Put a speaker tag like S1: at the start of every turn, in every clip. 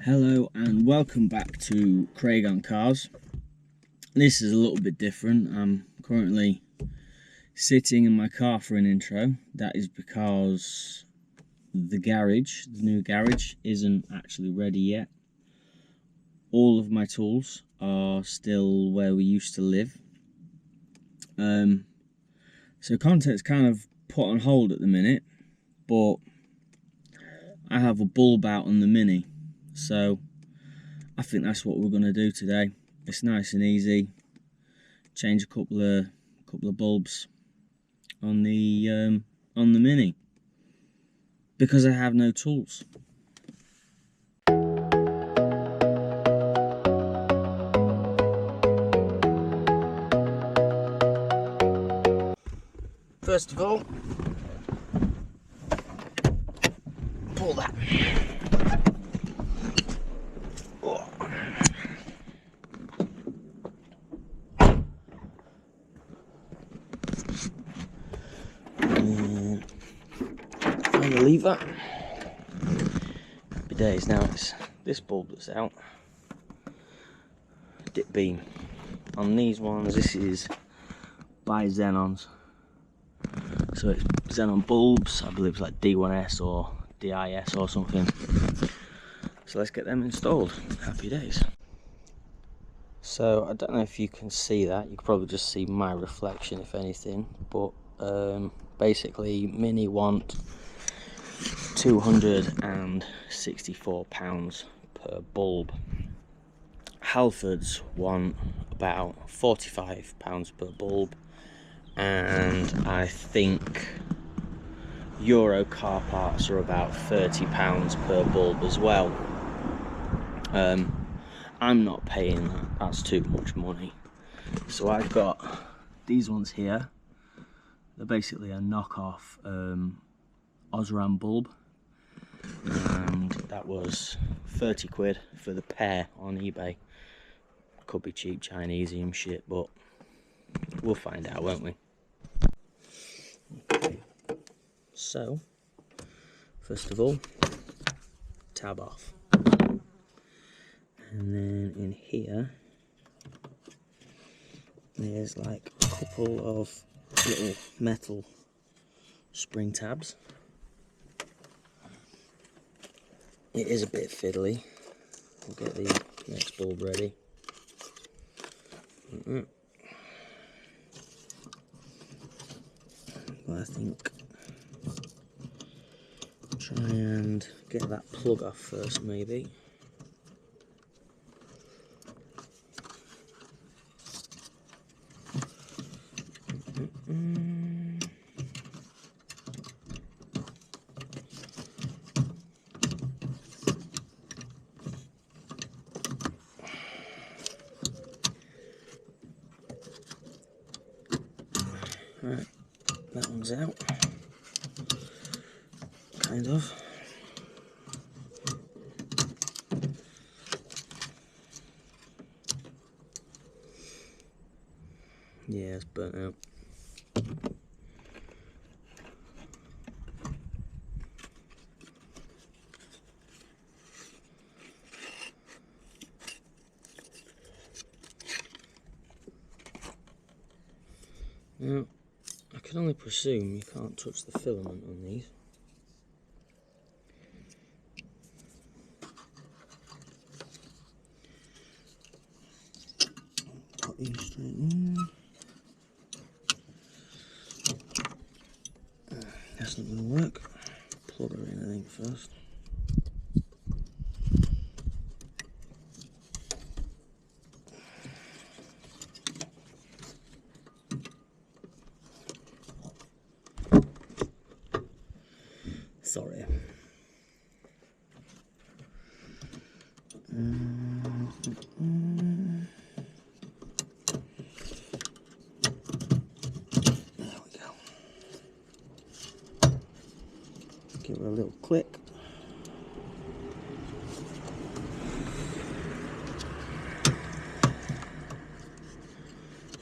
S1: Hello and welcome back to Craig on Cars. This is a little bit different. I'm currently sitting in my car for an intro. That is because the new garage, isn't actually ready yet. All of my tools are still where we used to live. So content's kind of put on hold at the minute, but I have a bulb out on the Mini. So I think that's what we're going to do today. It's nice and easy. Change a couple of bulbs on the Mini because I have no tools. First of all, pull that. Find the lever. Happy days. Now it's this bulb that's out. Dip beam. On these ones, this is by Xenons. So it's Xenon bulbs. I believe it's like D1S or DIS or something. So let's get them installed. Happy days. So I don't know if you can see that. You can probably just see my reflection if anything. But basically Mini want £264 per bulb. Halfords want about £45 per bulb, and I think Euro car parts are about £30 per bulb as well. I'm not paying that, that's too much money. So I've got these ones here. They're basically a knockoff Osram bulb, and that was 30 quid for the pair on eBay. Could be cheap Chinesium shit, but we'll find out, won't we? Okay. So first of all, tab off, and then in here there's like a couple of little metal spring tabs. It is a bit fiddly. We'll get the next bulb ready. But I think try and get that plug off first, maybe. Right, that one's out, kind of. Yeah, it's burnt out. Now, I can only presume you can't touch the filament on these. Put these straight in. That's not going to work. Plug her in, I think, first. Sorry. There we go. Give her a little click.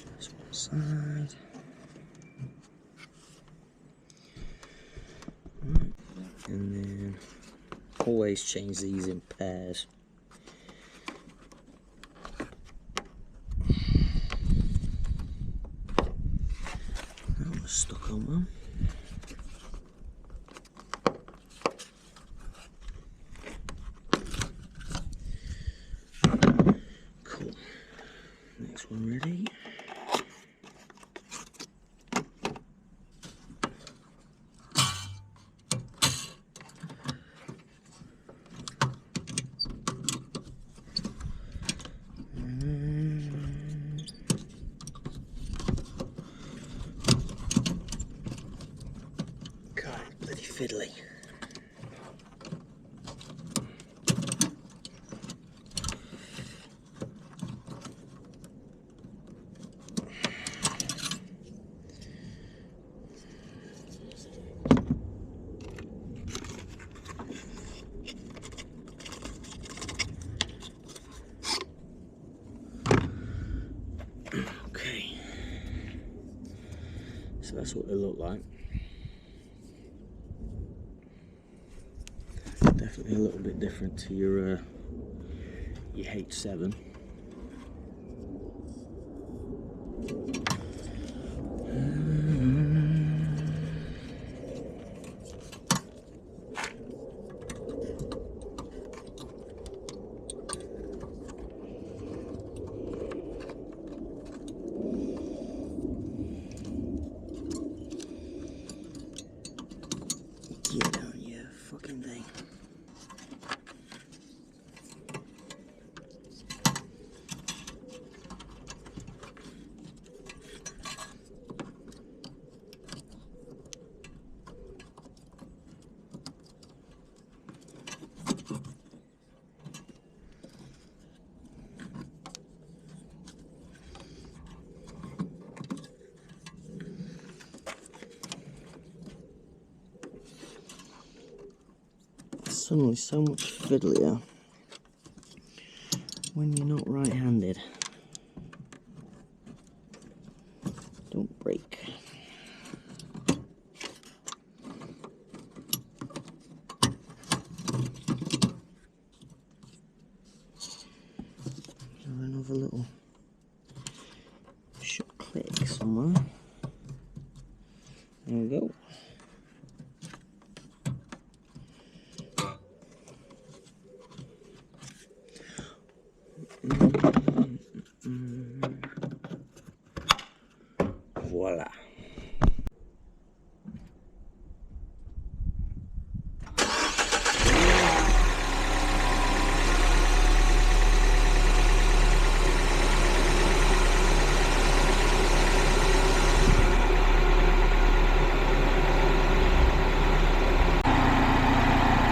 S1: That's one side. And then always change these in pairs. Come on. Cool. Next one ready. God, it's bloody fiddly. Okay, so that's what they look like. Definitely a little bit different to your H7. Get on you fucking thing. Suddenly so much fiddlier when you're not right-handed. Don't break. Another little short click somewhere. There we go. Voila.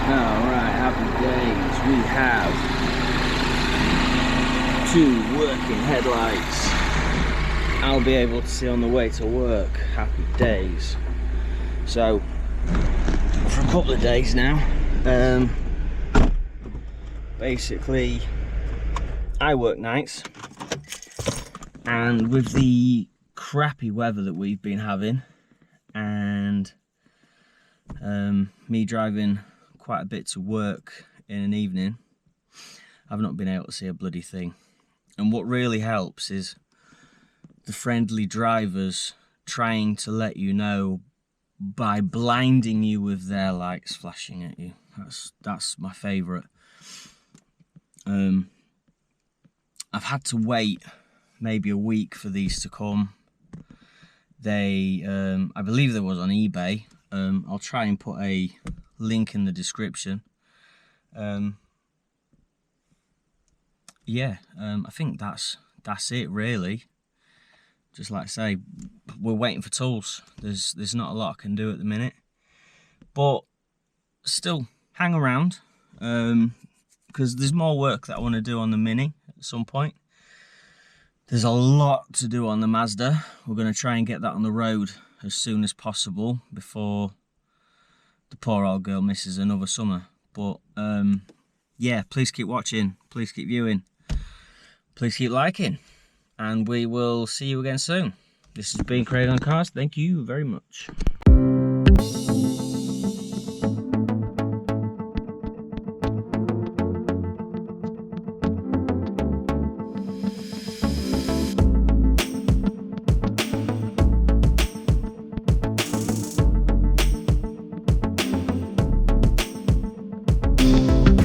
S1: Alright, happy days. We have 2 working headlights. I'll be able to see on the way to work. Happy days. So, for a couple of days now, basically, I work nights, and with the crappy weather that we've been having, and me driving quite a bit to work in an evening, I've not been able to see a bloody thing. And what really helps is the friendly drivers trying to let you know by blinding you with their lights flashing at you. That's my favourite. I've had to wait maybe a week for these to come. They, I believe there was on eBay. I'll try and put a link in the description. Yeah, I think that's it really. Just like I say, we're waiting for tools. There's not a lot I can do at the minute, but still hang around, because there's more work that I want to do on the Mini at some point. There's a lot to do on the Mazda. We're going to try and get that on the road as soon as possible before the poor old girl misses another summer. But yeah, please keep watching, please keep viewing, please keep liking, and we will see you again soon. This has been Craig on Cars. Thank you very much.